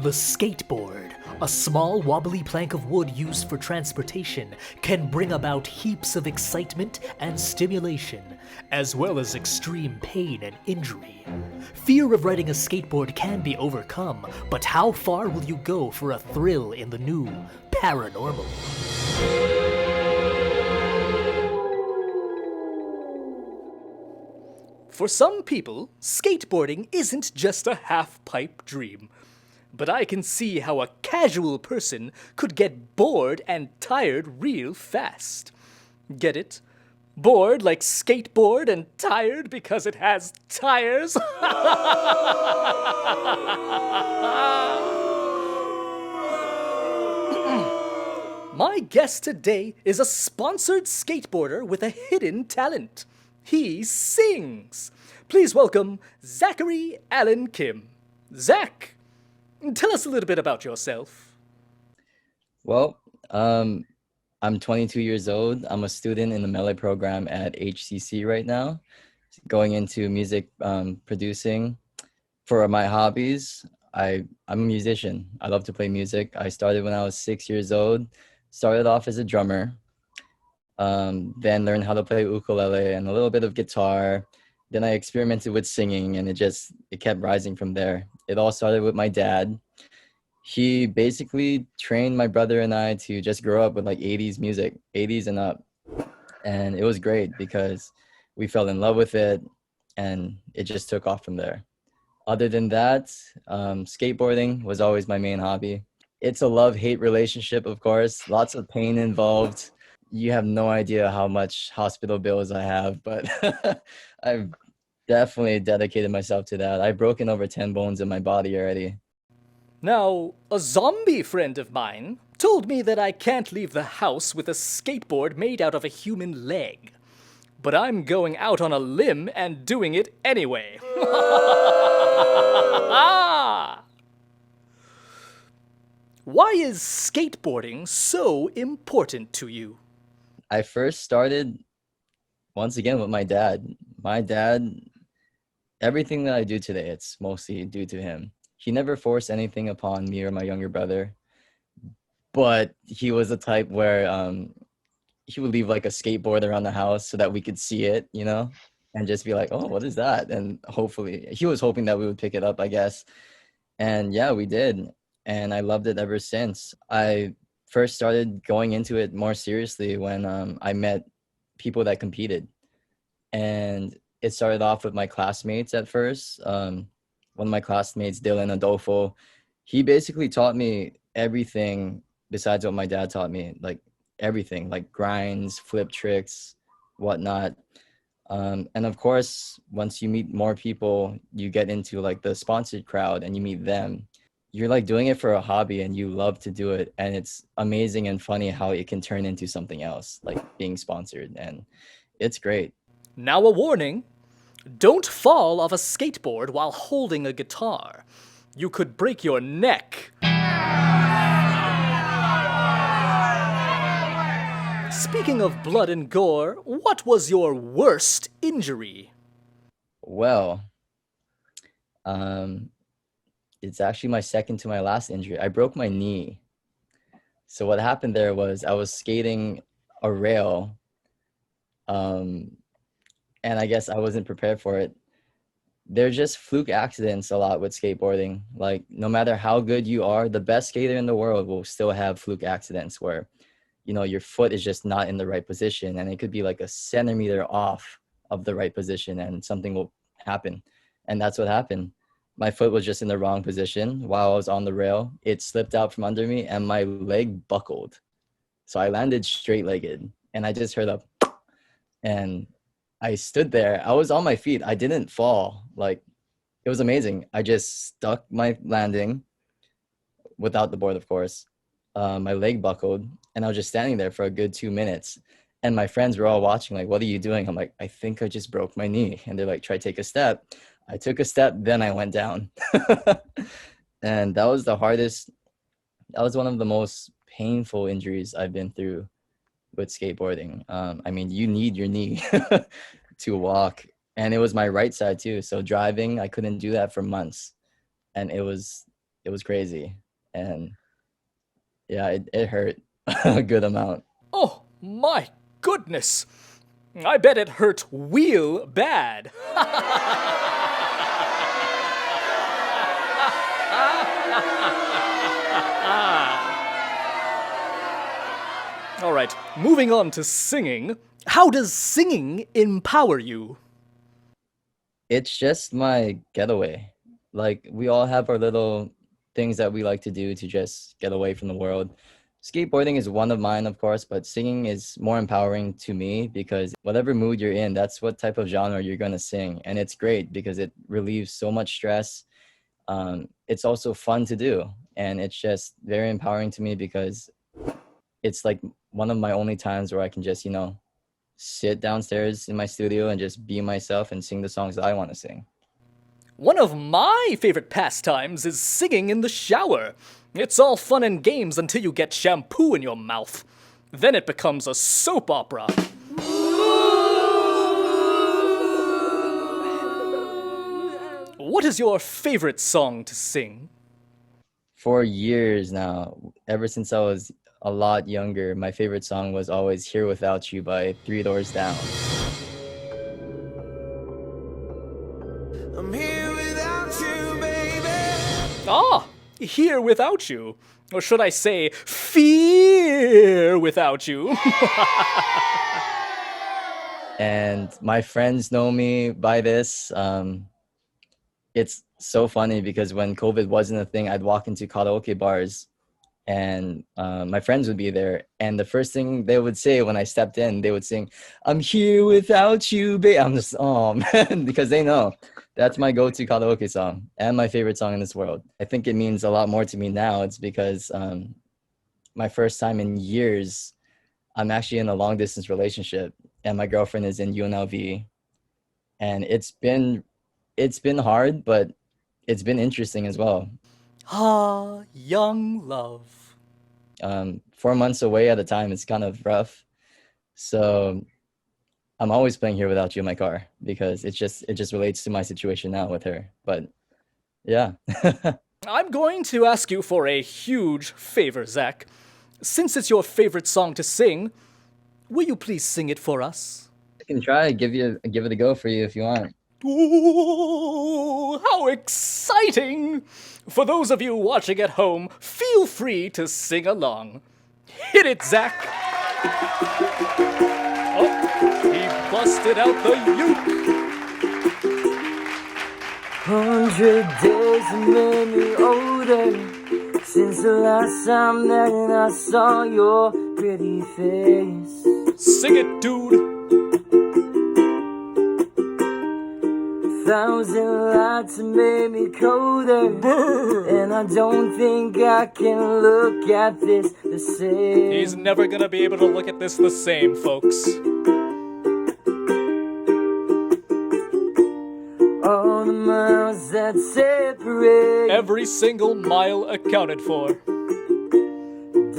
The skateboard, a small wobbly plank of wood used for transportation, can bring about heaps of excitement and stimulation, as well as extreme pain and injury. Fear of riding a skateboard can be overcome, but how far will you go for a thrill in the new paranormal? For some people, skateboarding isn't just a half-pipe dream. But I can see how a casual person could get bored and tired real fast. Get it? Bored like skateboard and tired because it has tires? My guest today is a sponsored skateboarder with a hidden talent. He sings. Please welcome Zachary-Alan Kim. Zach, tell us a little bit about yourself. Well, I'm 22 years old. I'm a student in the melee program at HCC right now, going into music producing. For my hobbies, I'm a musician. I love to play music. I started when I was 6 years old. Started off as a drummer, then learned how to play ukulele and a little bit of guitar. Then I experimented with singing, and it kept rising from there. It all started with my dad. He basically trained my brother and I to just grow up with like 80s music, 80s and up. And it was great because we fell in love with it, and it just took off from there. Other than that, skateboarding was always my main hobby. It's a love-hate relationship, of course. Lots of pain involved. You have no idea how much hospital bills I have, but I've definitely dedicated myself to that. I've broken over 10 bones in my body already. Now, a zombie friend of mine told me that I can't leave the house with a skateboard made out of a human leg. But I'm going out on a limb and doing it anyway. Why is skateboarding so important to you? I first started, once again, with my dad. My dad, everything that I do today, it's mostly due to him. He never forced anything upon me or my younger brother, but he was the type where he would leave like a skateboard around the house so that we could see it, and just be like, oh, what is that? And hopefully, he was hoping that we would pick it up, I guess. And yeah, we did. And I loved it ever since. I first started going into it more seriously when I met people that competed. And it started off with my classmates at first. One of my classmates, Dylan Adolfo, he basically taught me everything besides what my dad taught me, like everything, like grinds, flip tricks, whatnot. And of course, once you meet more people, you get into like the sponsored crowd and you meet them. You're like doing it for a hobby and you love to do it. And it's amazing and funny how it can turn into something else, like being sponsored. And it's great. Now a warning. Don't fall off a skateboard while holding a guitar. You could break your neck. Speaking of blood and gore, what was your worst injury? Well, it's actually my second to my last injury. I broke my knee. So what happened there was I was skating a rail, and I guess I wasn't prepared for it. They're just fluke accidents a lot with skateboarding. Like, no matter how good you are, the best skater in the world will still have fluke accidents where, your foot is just not in the right position, and it could be like a centimeter off of the right position and something will happen. And that's what happened. My foot was just in the wrong position while I was on the rail. It slipped out from under me and my leg buckled. So I landed straight-legged and I just heard a and I stood there. I was on my feet. I didn't fall. Like, it was amazing. I just stuck my landing without the board, of course. My leg buckled and I was just standing there for a good 2 minutes. And my friends were all watching, like, what are you doing? I'm like, I think I just broke my knee. And they're like, try to take a step. I took a step, then I went down. And that was the hardest. That was one of the most painful injuries I've been through with skateboarding. I mean, you need your knee to walk. And it was my right side too. So driving, I couldn't do that for months. And it was it was crazy. And yeah, it hurt a good amount. Oh my goodness! I bet it hurt real bad. All right, moving on to singing. How does singing empower you? It's just my getaway. Like, we all have our little things that we like to do to just get away from the world. Skateboarding is one of mine, of course, but singing is more empowering to me because whatever mood you're in, that's what type of genre you're going to sing. And it's great because it relieves so much stress. It's also fun to do. And it's just very empowering to me because it's like one of my only times where I can just, sit downstairs in my studio and just be myself and sing the songs that I want to sing. One of my favorite pastimes is singing in the shower. It's all fun and games until you get shampoo in your mouth. Then it becomes a soap opera. What is your favorite song to sing? For years now, ever since I was a lot younger, my favorite song was always Here Without You by Three Doors Down. I'm here without you, baby. Ah, Here Without You. Or should I say, Fear Without You. And my friends know me by this. It's so funny because when COVID wasn't a thing, I'd walk into karaoke bars and my friends would be there. And the first thing they would say when I stepped in, they would sing, I'm here without you, babe. I'm just, oh man, because they know that's my go-to karaoke song and my favorite song in this world. I think it means a lot more to me now. It's because my first time in years, I'm actually in a long distance relationship and my girlfriend is in UNLV. And it's been hard, but it's been interesting as well. Ah, young love. 4 months away at a time, it's kind of rough. So I'm always playing Here Without You in my car because it just relates to my situation now with her. But yeah. I'm going to ask you for a huge favor, Zach. Since it's your favorite song to sing, will you please sing it for us? I can try, give it a go for you if you want. Ooh, how exciting! For those of you watching at home, feel free to sing along. Hit it, Zach! Oh, he busted out the uke. 100 days have made me older since the last time that I saw your pretty face. Sing it, dude! 1,000 lights have made me colder, and I don't think I can look at this the same. He's never gonna be able to look at this the same, folks. All the miles that separate Every single mile accounted for.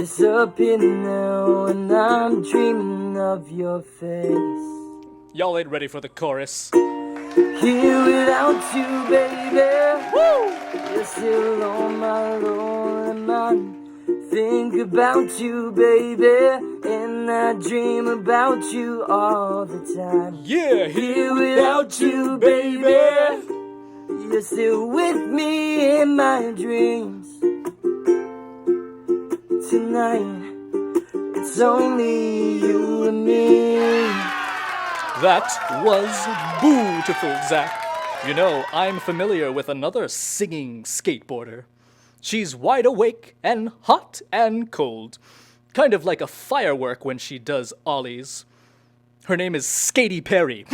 disappear now, and I'm dreaming of your face. Y'all ain't ready for the chorus. Here without you, baby. Woo! You're still on my lonely mind. Think about you, baby, and I dream about you all the time. Yeah, Here without you, baby. You're still with me in my dreams. Tonight, it's only you and me. That was beautiful, Zach. You know, I'm familiar with another singing skateboarder. She's wide awake and hot and cold. Kind of like a firework when she does ollies. Her name is Skatey Perry.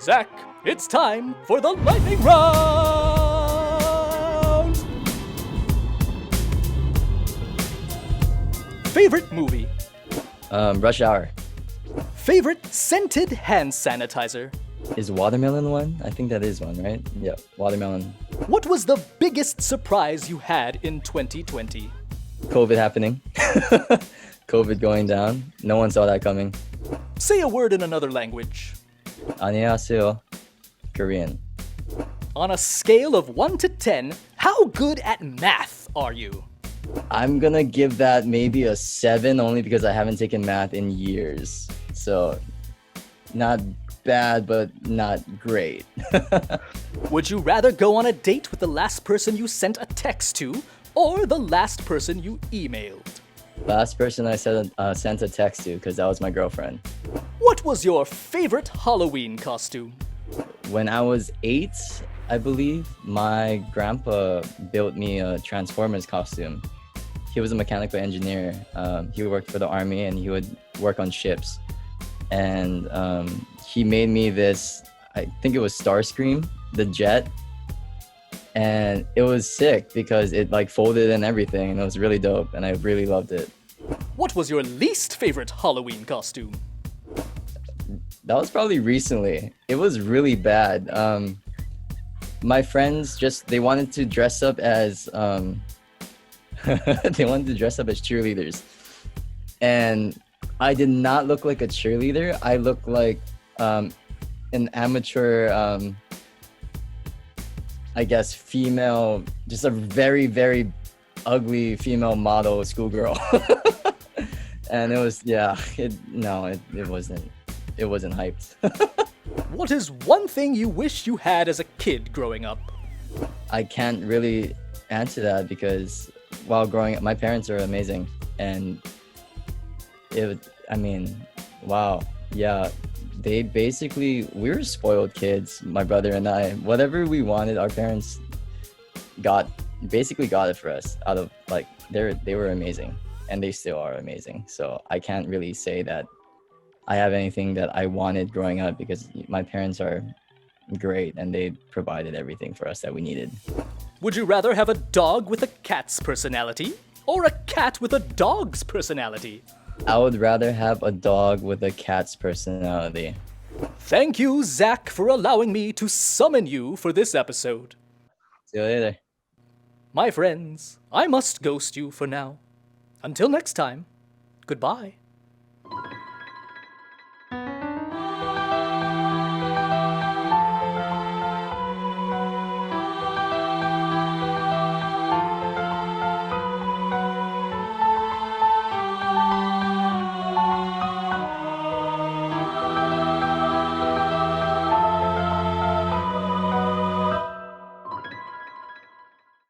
Zach, it's time for the lightning round! Favorite movie? Rush Hour. Favorite scented hand sanitizer? Is watermelon one? I think that is one, right? Yeah, watermelon. What was the biggest surprise you had in 2020? COVID happening. COVID going down. No one saw that coming. Say a word in another language. 안녕하세요. Korean. On a scale of 1 to 10, how good at math are you? I'm gonna give that maybe a 7 only because I haven't taken math in years. So not bad, but not great. Would you rather go on a date with the last person you sent a text to or the last person you emailed? Last person I sent a text to because that was my girlfriend. What was your favorite Halloween costume? When I was 8, I believe, my grandpa built me a Transformers costume. He was a mechanical engineer. He worked for the army and he would work on ships. And he made me this, I think it was Starscream, the jet. And it was sick because it like folded and everything, and it was really dope, and I really loved it. What was your least favorite Halloween costume? That was probably recently. It was really bad. My friends they wanted to dress up as cheerleaders, and I did not look like a cheerleader. I looked like an amateur, I guess, female, just a very, very ugly female model schoolgirl. And it was, it wasn't hyped. What is one thing you wish you had as a kid growing up? I can't really answer that because while growing up, my parents are amazing. And we were spoiled kids, my brother and I. Whatever we wanted, our parents got it for us out of, like, they were amazing, and they still are amazing. So I can't really say that I have anything that I wanted growing up because my parents are great and they provided everything for us that we needed. Would you rather have a dog with a cat's personality or a cat with a dog's personality? I would rather have a dog with a cat's personality. Thank you, Zach, for allowing me to summon you for this episode. See you later. My friends, I must ghost you for now. Until next time, goodbye.